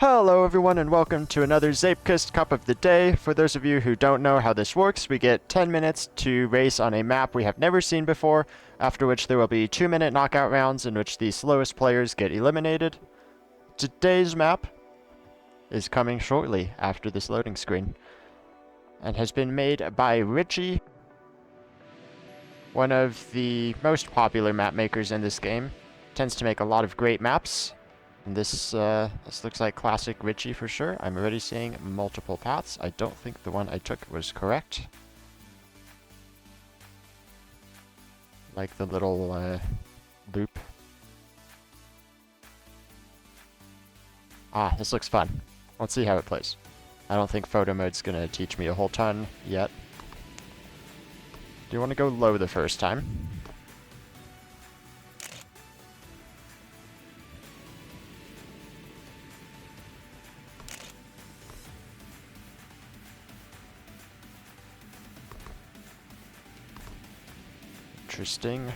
Hello everyone and welcome to another Zeepkist Cup of the Day. For those of you who don't know how this works, we get 10 minutes to race on a map we have never seen before, after which there will be 2-minute knockout rounds in which the slowest players get eliminated. Today's map is coming shortly after this loading screen, and has been made by Richhyyyy, one of the most popular map makers in this game. Tends to make a lot of great maps. And this looks like classic Richhyyyy for sure. I'm already seeing multiple paths. I don't think the one I took was correct. Like the little loop. Ah, this looks fun. Let's see how it plays. I don't think photo mode's gonna teach me a whole ton yet. Do you want to go low the first time? Interesting.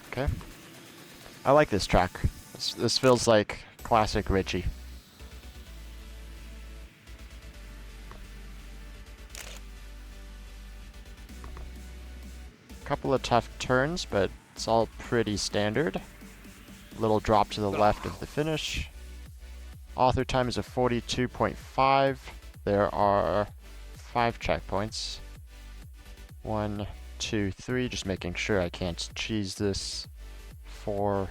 Okay. I like this track. This feels like classic Richhyyyy. Couple of tough turns, but it's all pretty standard. Little drop to the left of the finish. Author time is a 42.5. There are 5 checkpoints. 1, 2, 3. Just making sure I can't cheese this. 4,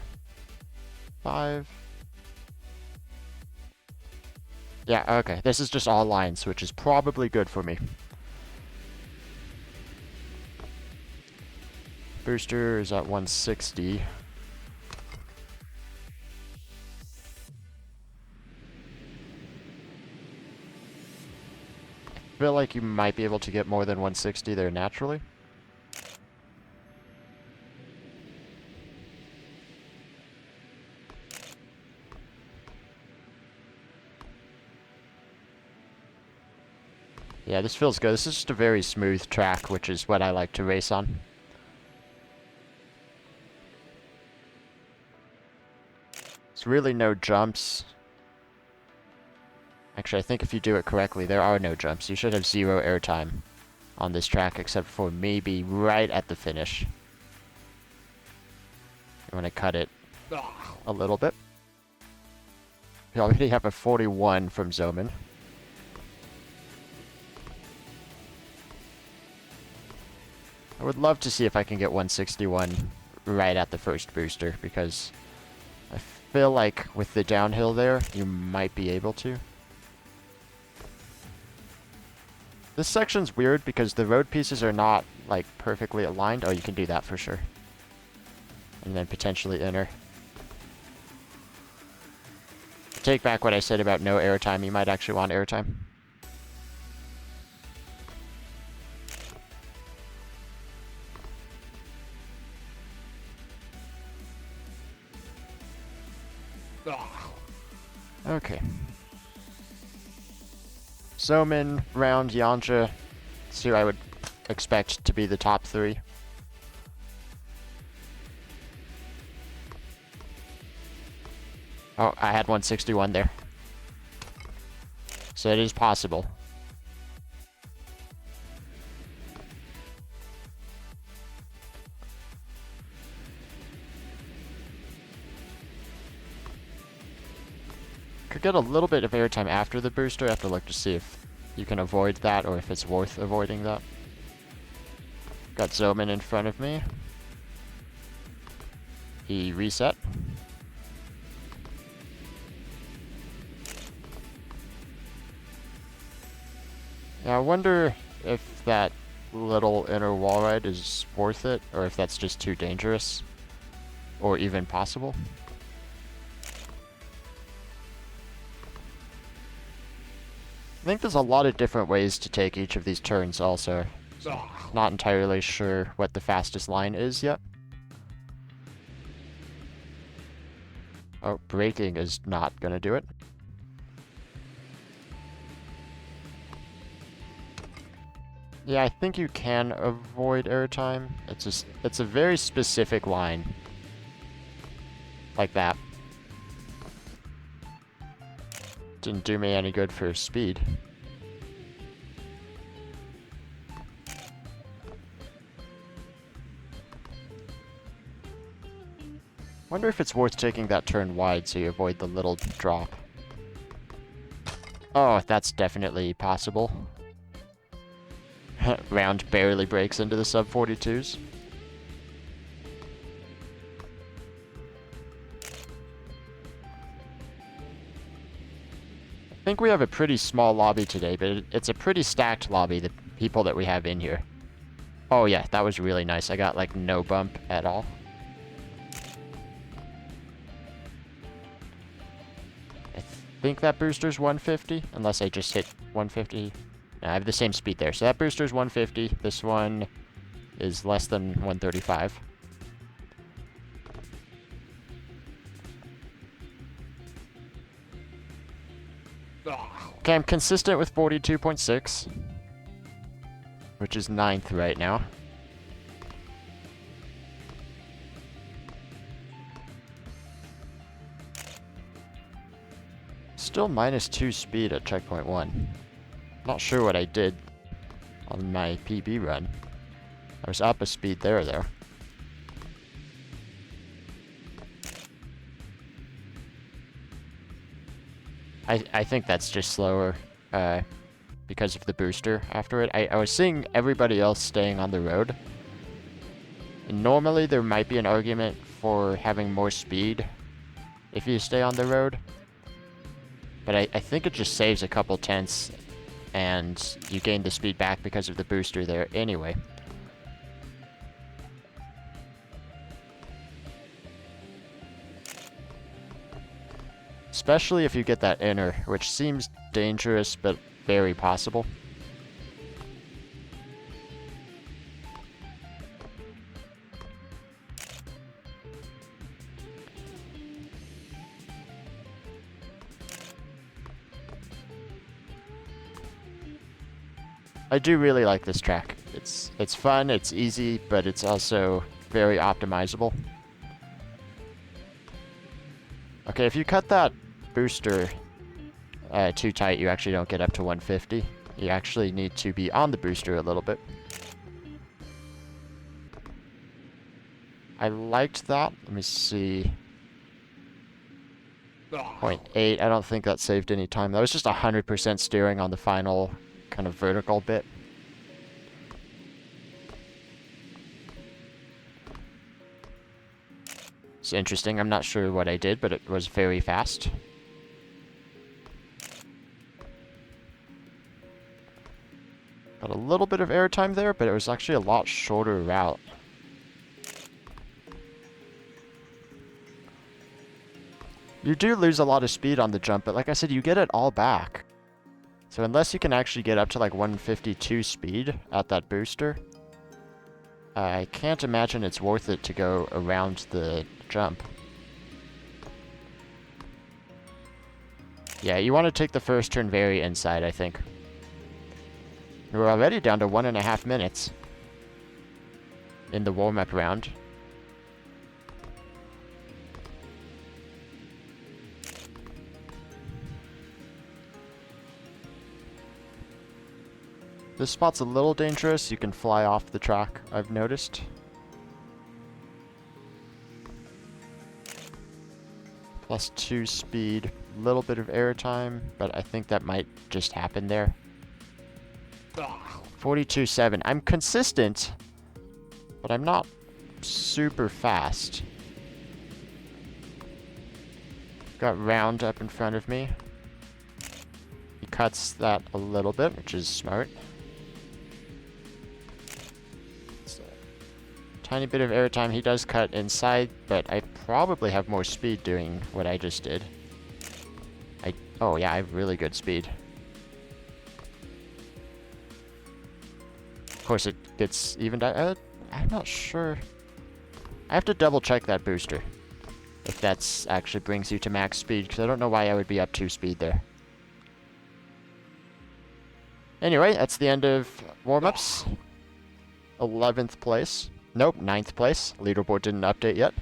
5. Yeah, okay. This is just all lines, which is probably good for me. Booster is at 160. I feel like you might be able to get more than 160 there naturally. Yeah, this feels good. This is just a very smooth track, which is what I like to race on. There's really no jumps. Actually, I think if you do it correctly, there are no jumps. You should have 0 airtime on this track, except for maybe right at the finish. You want to cut it a little bit. We already have a 41 from Zoman. I would love to see if I can get 161 right at the first booster, because I feel like with the downhill there, you might be able to. This section's weird because the road pieces are not, like, perfectly aligned. Oh, you can do that for sure. And then potentially inner. Take back what I said about no airtime. You might actually want airtime. Okay. Zoman, Round, Yanja. That's who I would expect to be the top 3. Oh, I had 161 there. So it is possible. Could get a little bit of airtime after the booster. I have to look to see if you can avoid that or if it's worth avoiding that. Got Zoman in front of me. He reset. Yeah, I wonder if that little inner wall ride is worth it, or if that's just too dangerous, or even possible. I think there's a lot of different ways to take each of these turns also. Not entirely sure what the fastest line is yet. Oh, braking is not gonna do it. Yeah, I think you can avoid airtime. It's a very specific line. Like that. Didn't do me any good for speed. Wonder if it's worth taking that turn wide so you avoid the little drop. Oh, that's definitely possible. Round barely breaks into the sub-42s. I think we have a pretty small lobby today, but it's a pretty stacked lobby, the people that we have in here. Oh yeah, that was really nice. I got like no bump at all. I think that booster's 150, unless I just hit 150. No, I have the same speed there. So that booster's 150. This one is less than 135. Okay, I'm consistent with 42.6, which is 9th right now. Still -2 speed at checkpoint 1. Not sure what I did on my PB run. I was up a speed there, though. I think that's just slower because of the booster after it. I was seeing everybody else staying on the road. And normally there might be an argument for having more speed if you stay on the road. But I think it just saves a couple tenths and you gain the speed back because of the booster there anyway. Especially if you get that inner, which seems dangerous, but very possible. I do really like this track. It's fun, it's easy, but it's also very optimizable. Okay, if you cut that booster too tight, you actually don't get up to 150. You actually need to be on the booster a little bit. I liked that. Let me see. 0.8. I don't think that saved any time. That was just 100% steering on the final kind of vertical bit. It's interesting. I'm not sure what I did, but it was very fast. Got a little bit of airtime there, but it was actually a lot shorter route. You do lose a lot of speed on the jump, but like I said, you get it all back. So unless you can actually get up to like 152 speed at that booster, I can't imagine it's worth it to go around the jump. Yeah, you want to take the first turn very inside, I think. We're already down to 1.5 minutes in the warm-up round. This spot's a little dangerous. You can fly off the track, I've noticed. +2 speed, little bit of airtime, but I think that might just happen there. 42.7. I'm consistent, but I'm not super fast. Got Round up in front of me. He cuts that a little bit, which is smart. Tiny bit of airtime. He does cut inside, but I probably have more speed doing what I just did. Oh yeah, I have really good speed. Of course, it gets evened out. I'm not sure. I have to double check that booster. If that's actually brings you to max speed, because I don't know why I would be up 2 speed there. Anyway, that's the end of warm-ups. 11th place. Nope, 9th place. Leaderboard didn't update yet.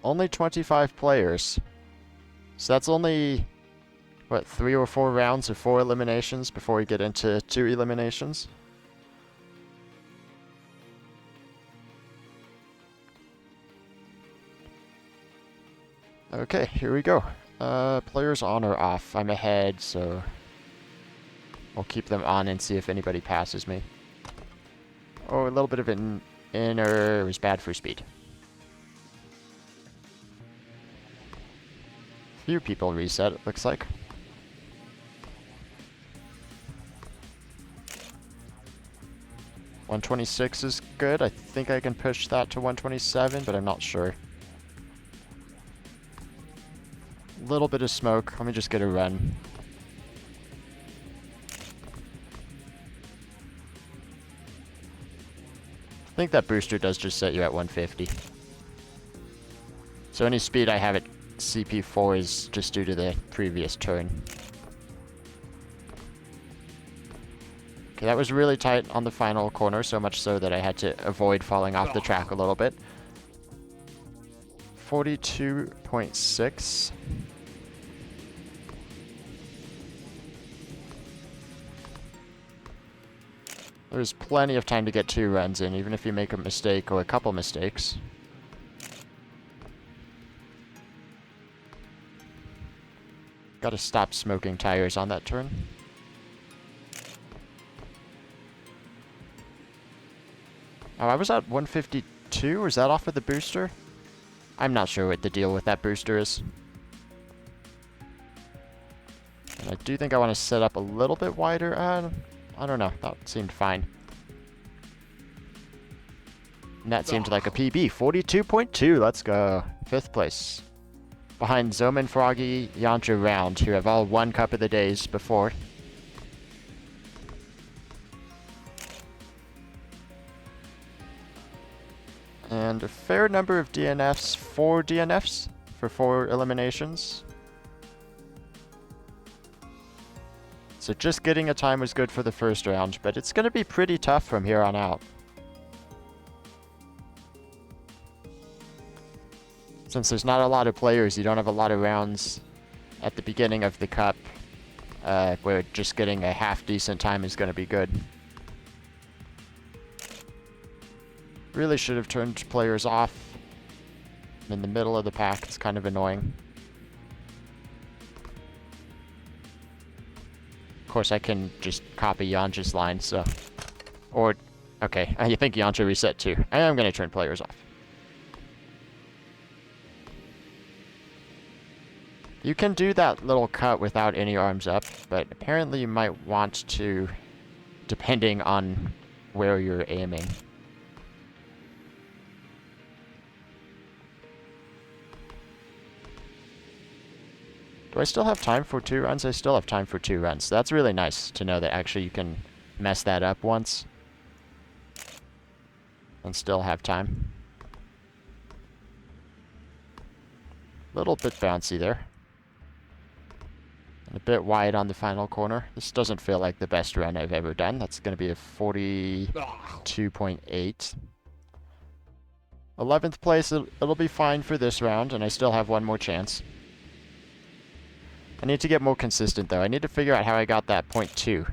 Only 25 players. So that's only, what, 3 or 4 rounds of 4 eliminations before we get into 2 eliminations? Okay, here we go. Players on or off? I'm ahead, so I'll keep them on and see if anybody passes me. Oh, a little bit of an inner. It was bad for speed. Few people reset, it looks like. $126 is good. I think I can push that to 127, but I'm not sure. Little bit of smoke. Let me just get a run. I think that booster does just set you at 150. So any speed I have at CP4 is just due to the previous turn. Okay, that was really tight on the final corner, so much so that I had to avoid falling off the track a little bit. 42.6. There's plenty of time to get 2 runs in, even if you make a mistake or a couple mistakes. Gotta stop smoking tires on that turn. Oh, I was at 152? Was that off of the booster? I'm not sure what the deal with that booster is. And I do think I want to set up a little bit wider. I don't know. That seemed fine. And that seemed like a PB. 42.2. Let's go. 5th place. Behind Zoman, Froggy, Yantra, Round, who have all won Cup of the Days before. And a fair number of DNFs. 4 DNFs for 4 eliminations. So just getting a time was good for the first round, but it's going to be pretty tough from here on out. Since there's not a lot of players, you don't have a lot of rounds at the beginning of the cup, where just getting a half-decent time is going to be good. Really should have turned players off in the middle of the pack. It's kind of annoying. Of course, I can just copy Yantra's line, so... Or... Okay, I think Yantra reset too. I am going to turn players off. You can do that little cut without any arms up, but apparently you might want to, depending on where you're aiming. Do I still have time for 2 runs? I still have time for 2 runs. So that's really nice to know that actually you can mess that up once and still have time. Little bit bouncy there. And a bit wide on the final corner. This doesn't feel like the best run I've ever done. That's going to be a 42.8. 11th place, it'll be fine for this round, and I still have 1 more chance. I need to get more consistent, though. I need to figure out how I got that 0.2.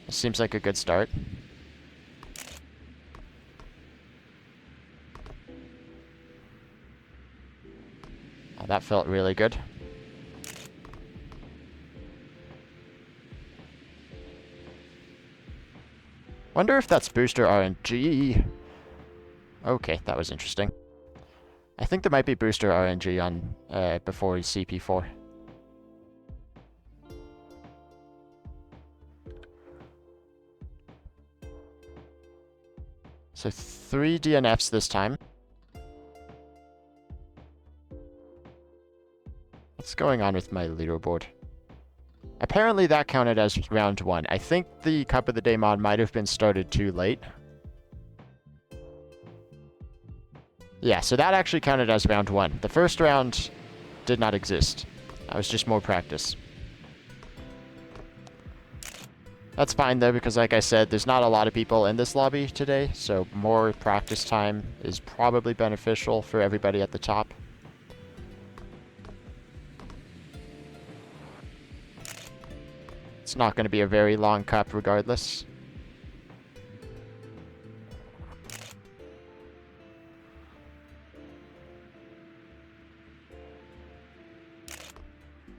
This seems like a good start. Oh, that felt really good. Wonder if that's booster RNG. Okay, that was interesting. I think there might be booster RNG on before CP4. So 3 DNFs this time. What's going on with my leaderboard? Apparently that counted as round 1. I think the Cup of the Day mod might have been started too late. Yeah, so that actually counted as round 1. The first round did not exist. That was just more practice. That's fine though, because like I said, there's not a lot of people in this lobby today, so more practice time is probably beneficial for everybody at the top. It's not going to be a very long cup regardless.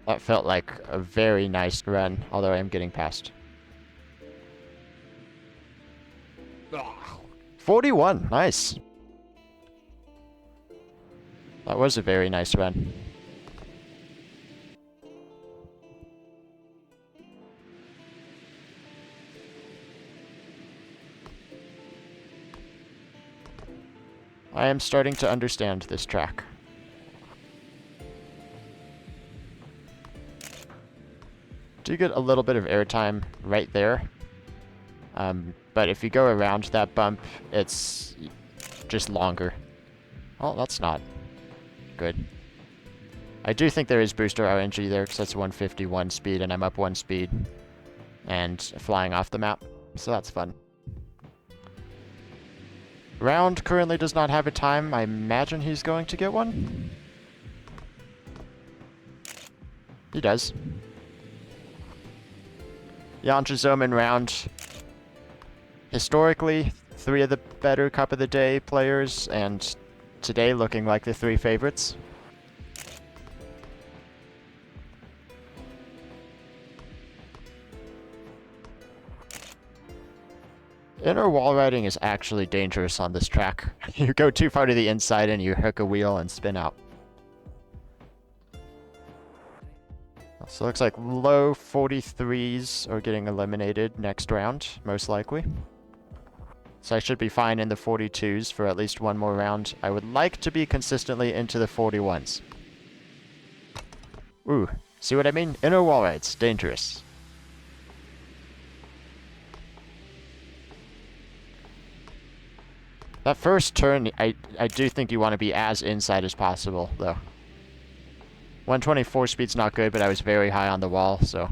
That felt like a very nice run, although I am getting past. 41, nice. That was a very nice run. I am starting to understand this track. Do get a little bit of airtime right there. But if you go around that bump, it's just longer. Oh, that's not good. I do think there is booster RNG there, because that's 151 speed, and I'm up 1 speed. And flying off the map, so that's fun. Round currently does not have a time. I imagine he's going to get one. He does. Zoman round. Historically, 3 of the better Cup of the Day players, and today looking like the 3 favorites. Inner wall riding is actually dangerous on this track. You go too far to the inside and you hook a wheel and spin out. So it looks like low 43s are getting eliminated next round, most likely. So I should be fine in the 42s for at least one more round. I would like to be consistently into the 41s. Ooh, see what I mean? Inner wall rides, dangerous. That first turn, I do think you want to be as inside as possible, though. 124 speed's not good, but I was very high on the wall, so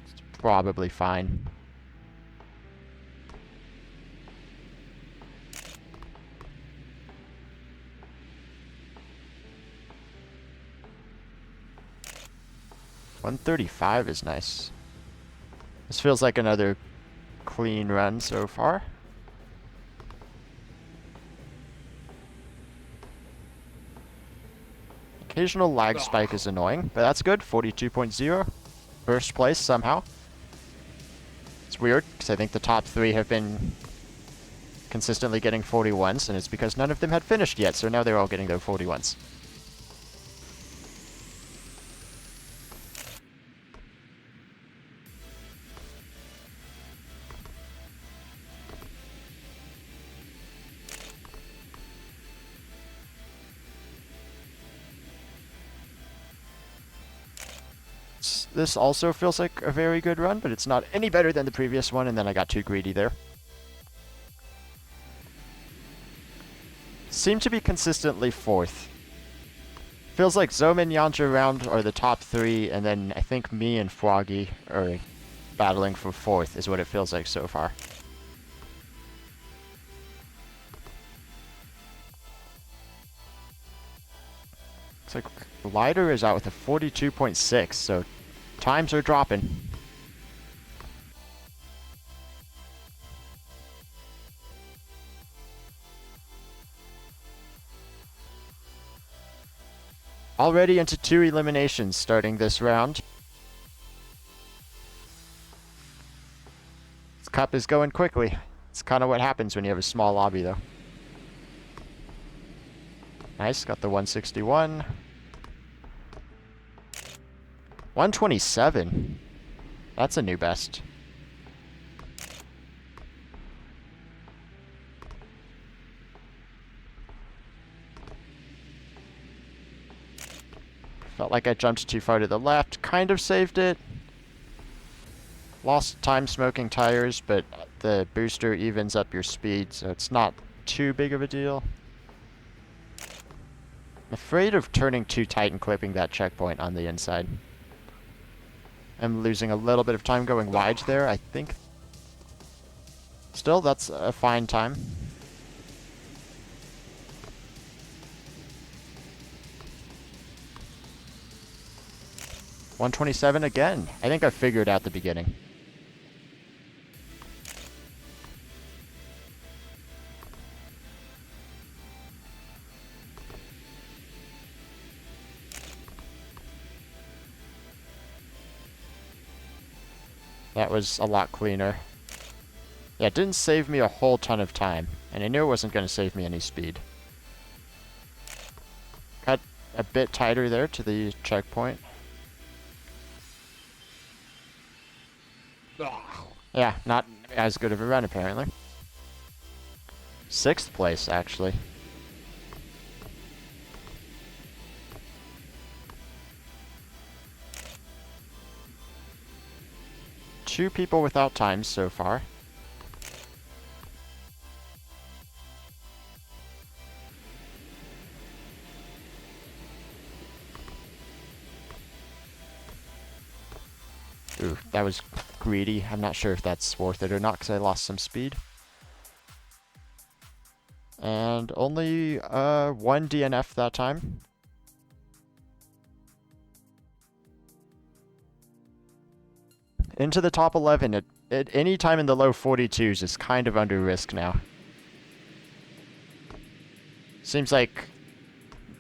it's probably fine. $135 is nice. This feels like another clean run so far. Occasional lag spike is annoying, but that's good. 42.0. First place somehow. It's weird, because I think the top 3 have been consistently getting 41s, and it's because none of them had finished yet, so now they're all getting their 41s. This also feels like a very good run, but it's not any better than the previous one, and then I got too greedy there. Seem to be consistently 4th. Feels like Zoman and Yanja round are the top 3, and then I think me and Froggy are battling for 4th, is what it feels like so far. Looks like Lighter is out with a 42.6, so times are dropping. Already into 2 eliminations starting this round. This cup is going quickly. It's kind of what happens when you have a small lobby, though. Nice, got the 161. 127. That's a new best. Felt like I jumped too far to the left. Kind of saved it. Lost time smoking tires, but the booster evens up your speed, so it's not too big of a deal. I'm afraid of turning too tight and clipping that checkpoint on the inside. am losing a little bit of time going wide there, I think. Still, that's a fine time. $127 again. I think I figured out the beginning. That was a lot cleaner. Yeah, it didn't save me a whole ton of time, and I knew it wasn't going to save me any speed. Got a bit tighter there to the checkpoint. Yeah, not as good of a run, apparently. 6th place, actually. Two people without times so far. Ooh, that was greedy. I'm not sure if that's worth it or not because I lost some speed. And only one DNF that time. Into the top 11 at any time in the low 42s is kind of under risk now. Seems like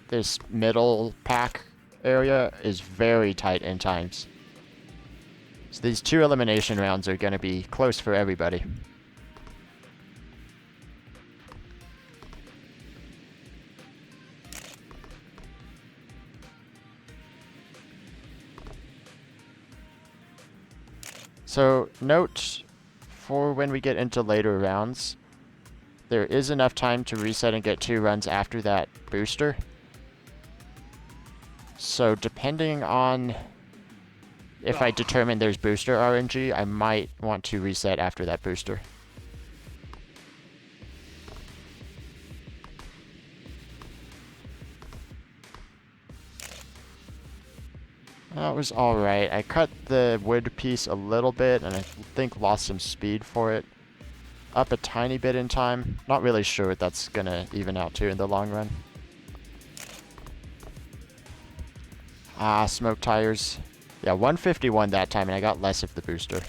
this middle pack area is very tight in times. So these 2 elimination rounds are going to be close for everybody. So note for when we get into later rounds, there is enough time to reset and get 2 runs after that booster. So depending on if I determine there's booster RNG, I might want to reset after that booster. That was alright. I cut the wood piece a little bit and I think lost some speed for it. Up a tiny bit in time. Not really sure what that's gonna even out to in the long run. Ah, smoke tires. Yeah, 151 that time, and I got less of the booster.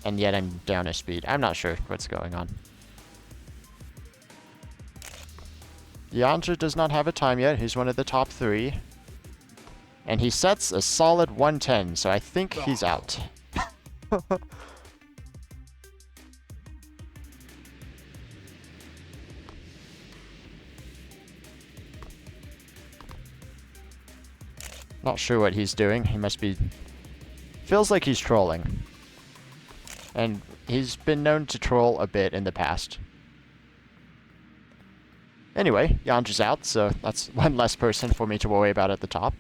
And yet I'm down a speed. I'm not sure what's going on. Yanja does not have a time yet. He's one of the top 3. And he sets a solid 110, so I think he's out. Not sure what he's doing. He must be... Feels like he's trolling. And he's been known to troll a bit in the past. Anyway, Yanja's out, so that's one less person for me to worry about at the top.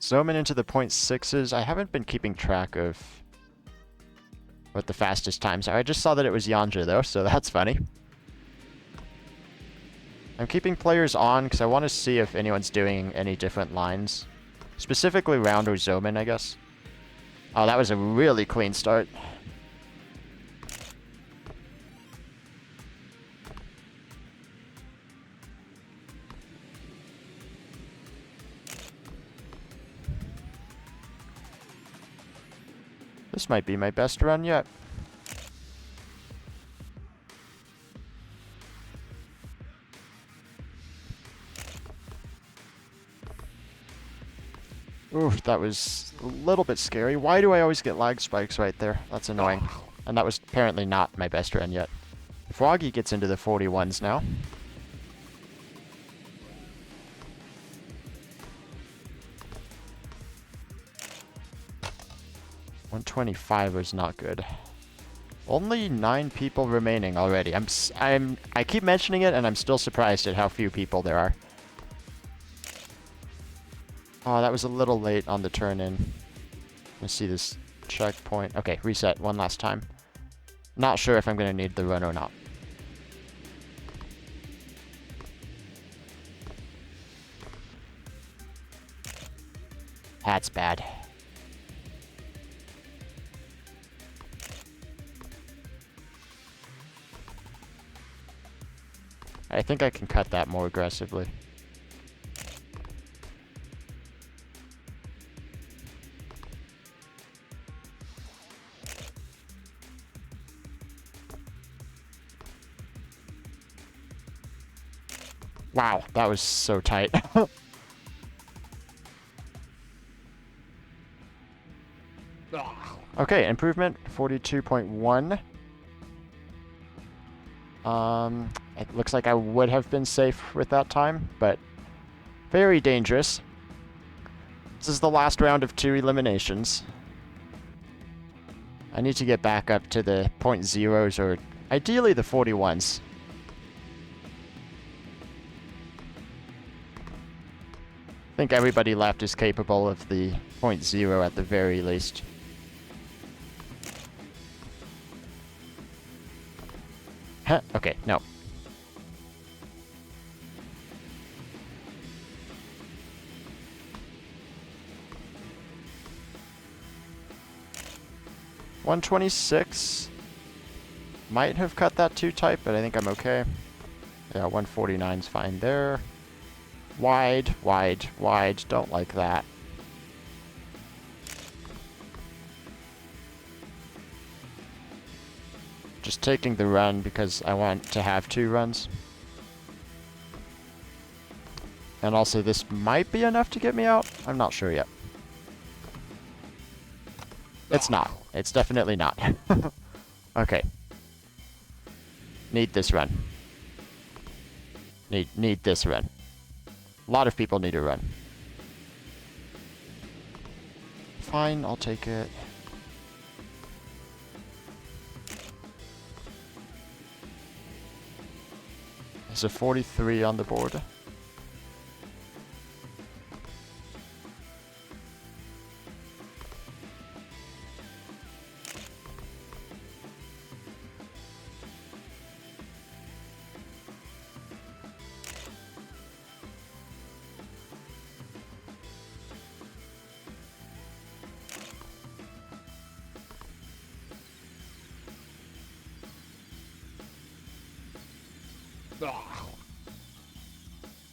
Zooming into the .6s. I haven't been keeping track of what the fastest times are. I just saw that it was Yanja, though, so that's funny. I'm keeping players on because I want to see if anyone's doing any different lines. Specifically round or Zoman, I guess. Oh, that was a really clean start. This might be my best run yet. Oof, that was a little bit scary. Why do I always get lag spikes right there? That's annoying. And that was apparently not my best run yet. Froggy gets into the 41s now. $125 was not good. Only 9 people remaining already. I keep mentioning it, and I'm still surprised at how few people there are. Oh, that was a little late on the turn in. Let's see this checkpoint. Okay, reset one last time. Not sure if I'm going to need the run or not. That's bad. I think I can cut that more aggressively. Wow, that was so tight. Okay, improvement 42.1. It looks like I would have been safe with that time, but very dangerous. This is the last round of 2 eliminations. I need to get back up to the .0s or ideally the 41s. I think everybody left is capable of the .0 at the very least. Huh, okay, no. $126. Might have cut that too tight, but I think I'm okay. Yeah, 149's fine there. Wide, wide, wide. Don't like that. Just taking the run because I want to have 2 runs. And also this might be enough to get me out. I'm not sure yet. It's not. It's definitely not. Okay. Need this run. Need this run. A lot of people need a run. Fine, I'll take it. There's a 43 on the board.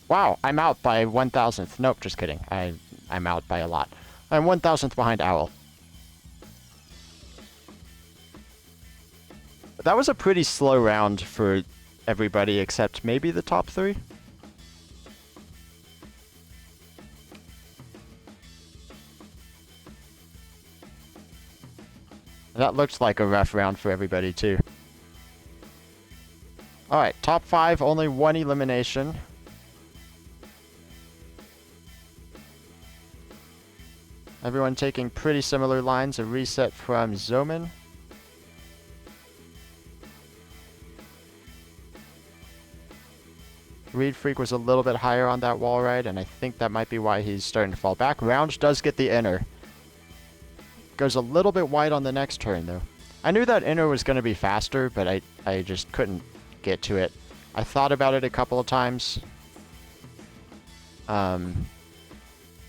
Wow, I'm out by 1,000th. Nope, just kidding. I'm out by a lot. I'm 1,000th behind Owl. That was a pretty slow round for everybody except maybe the top 3. That looked like a rough round for everybody too. Alright, top 5, only 1 elimination. Everyone taking pretty similar lines. A reset from Zoman. Reed Freak was a little bit higher on that wall ride, and I think that might be why he's starting to fall back. Round does get the inner. Goes a little bit wide on the next turn, though. I knew that inner was going to be faster, but I just couldn't get to it. I thought about it a couple of times. But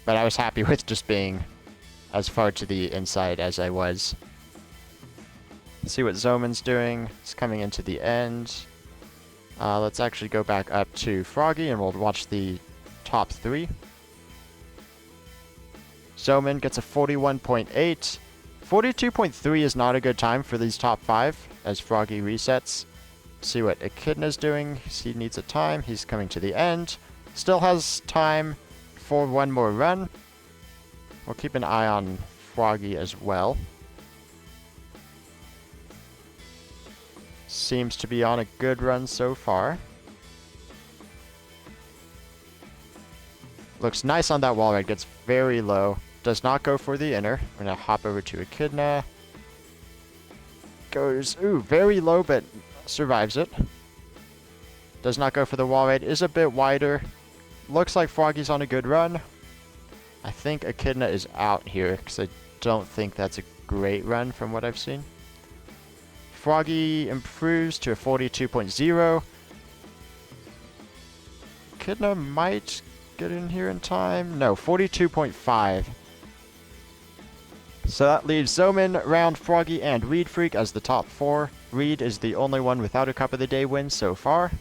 I was happy with just being as far to the inside as I was. Let's see what Zoman's doing. It's coming into the end. Let's actually go back up to Froggy and we'll watch the top 3. Zoman gets a 41.8. 42.3 is not a good time for these top 5 as Froggy resets. See what Echidna's doing. He needs a time. He's coming to the end. Still has time for 1 more run. We'll keep an eye on Froggy as well. Seems to be on a good run so far. Looks nice on that wall ride. Gets very low. Does not go for the inner. I'm going to hop over to Echidna. Goes, ooh, very low, but survives it. Does not go for the wall ride. Is a bit wider. Looks like Froggy's on a good run. I think Echidna is out here, because I don't think that's a great run from what I've seen. Froggy improves to a 42.0. Echidna might get in here in time. No, 42.5. So that leaves Zoman, Round, Froggy, and Reed Freak as the top 4. Reed is the only one without a Cup of the Day win so far.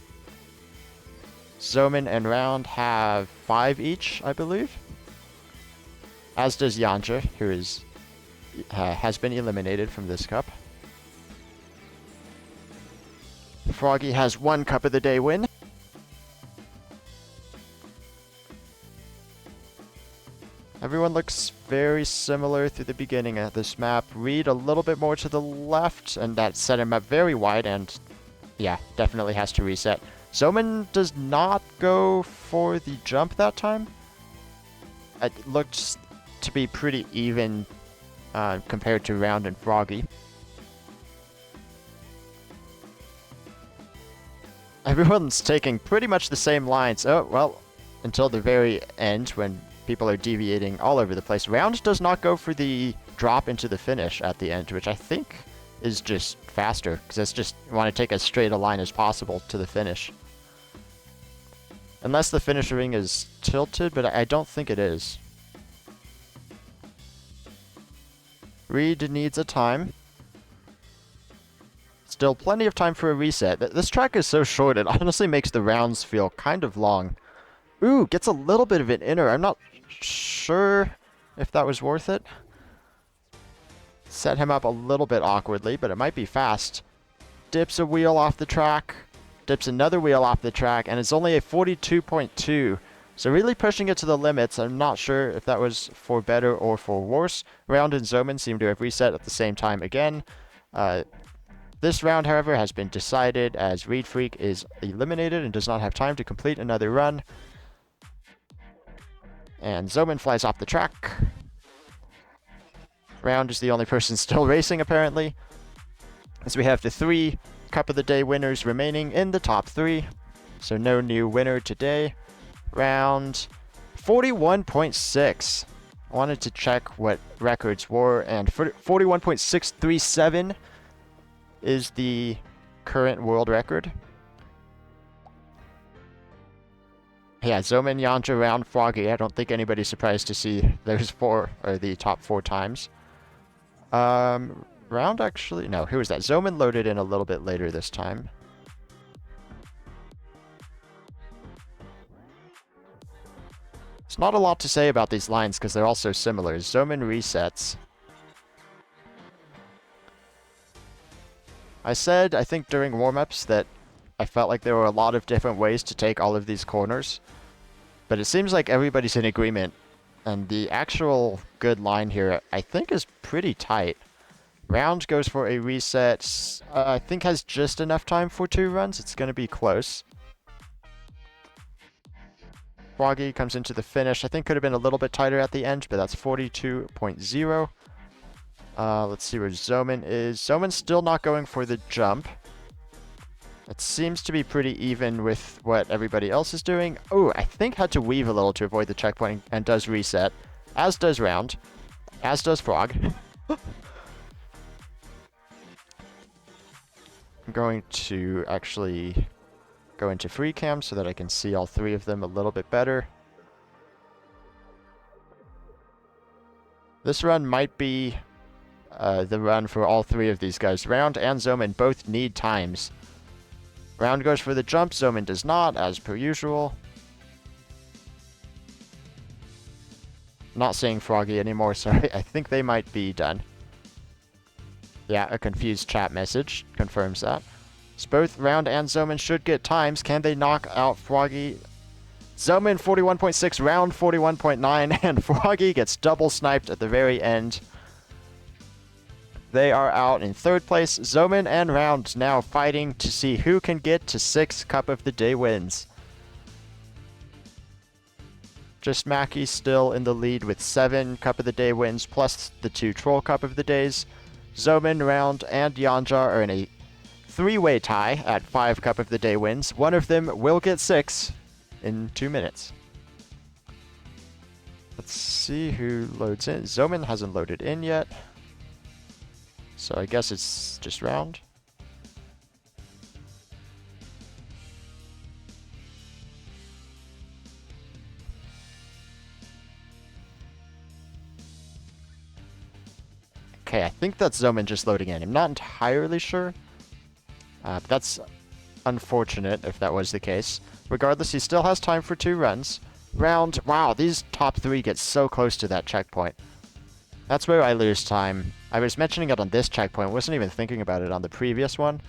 Zoman and Round have 5 each, I believe. As does Yanja, who has been eliminated from this cup. Froggy has 1 Cup of the Day win. Everyone looks very similar through the beginning of this map. Reed a little bit more to the left, and that set him up very wide, and yeah, definitely has to reset. Zoman does not go for the jump that time. It looked to be pretty even compared to Round and Froggy. Everyone's taking pretty much the same lines. Oh, well, until the very end when people are deviating all over the place. Round does not go for the drop into the finish at the end, which I think is just faster, because it's just want to take as straight a line as possible to the finish. Unless the finish ring is tilted, but I don't think it is. Reed needs a time. Still plenty of time for a reset. This track is so short, it honestly makes the rounds feel kind of long. Ooh, gets a little bit of an inner. I'm not sure if that was worth it. Set him up a little bit awkwardly, but it might be fast. Dips a wheel off the track. Dips another wheel off the track, and it's only a 42.2. So really pushing it to the limits. I'm not sure if that was for better or for worse. Round and Zoman seem to have reset at the same time again. This round, however, has been decided as Reed Freak is eliminated and does not have time to complete another run. And Zoman flies off the track. Round is the only person still racing, apparently. As we have the 3 Cup of the Day winners remaining in the top 3. So no new winner today. Round 41.6. I wanted to check what records were, and 41.637 is the current world record. Yeah, Zoman, Yanja, Round, Froggy. I don't think anybody's surprised to see those 4 are the top 4 times. Round actually... No, who was that? Zoman loaded in a little bit later this time. It's not a lot to say about these lines because they're all so similar. Zoman resets. I said, I think during warm-ups, that I felt like there were a lot of different ways to take all of these corners. But it seems like everybody's in agreement. And the actual good line here, I think, is pretty tight. Round goes for a reset. I think has just enough time for 2 runs. It's going to be close. Froggy comes into the finish. I think could have been a little bit tighter at the end, but that's 42.0. Let's see where Zoman is. Zoman's still not going for the jump. It seems to be pretty even with what everybody else is doing. Oh, I think had to weave a little to avoid the checkpoint and does reset. As does Round. As does Frog. I'm going to actually go into free cam so that I can see all 3 of them a little bit better. This run might be the run for all 3 of these guys. Round and Zoman both need times. Round goes for the jump, Zoman does not, as per usual. Not seeing Froggy anymore, sorry. I think they might be done. Yeah, a confused chat message confirms that. So both Round and Zoman should get times. Can they knock out Froggy? Zoman 41.6, Round 41.9, and Froggy gets double sniped at the very end. They are out in 3rd place. Zoman and Round now fighting to see who can get to 6 Cup of the Day wins. Just Mackie still in the lead with 7 Cup of the Day wins, plus the 2 Troll Cup of the Days. Zoman, Round, and Yanja are in a 3-way tie at 5 Cup of the Day wins. One of them will get 6 in 2 minutes. Let's see who loads in. Zoman hasn't loaded in yet. So I guess it's just Round. Okay, I think that's Zoman just loading in. I'm not entirely sure. But that's unfortunate if that was the case. Regardless, he still has time for 2 runs. Wow, these top 3 get so close to that checkpoint. That's where I lose time. I was mentioning it on this checkpoint, wasn't even thinking about it on the previous one.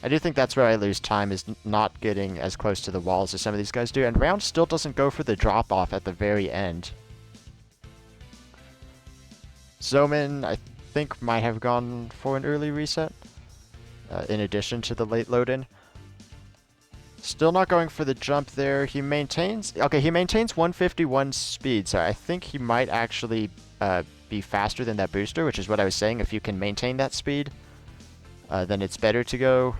I do think that's where I lose time, is not getting as close to the walls as some of these guys do. And Round still doesn't go for the drop-off at the very end. Zoman, I think, might have gone for an early reset, in addition to the late load-in. Still not going for the jump there. He maintains... Okay, he maintains 151 speed, so I think he might actually be faster than that booster, which is what I was saying. If you can maintain that speed, then it's better to go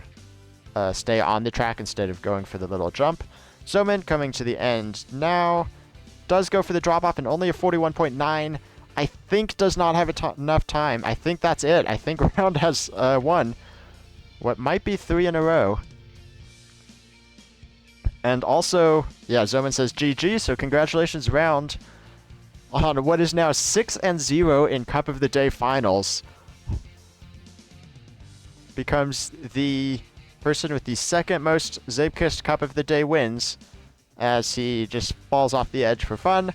stay on the track instead of going for the little jump. Zoman coming to the end now. Does go for the drop-off and only a 41.9. I think does not have enough time. I think that's it. I think Round has won what might be 3 in a row. And also, yeah, Zoman says GG, so congratulations, Round, on what is now 6-0 in Cup of the Day finals. Becomes the person with the second most Zeepkist Cup of the Day wins, as he just falls off the edge for fun.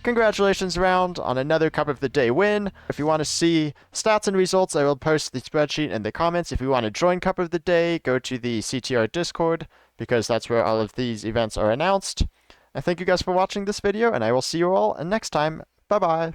Congratulations, Round, on another Cup of the Day win. If you want to see stats and results, I will post the spreadsheet in the comments. If you want to join Cup of the Day, go to the CTR Discord, because that's where all of these events are announced. And thank you guys for watching this video, and I will see you all next time. Bye-bye.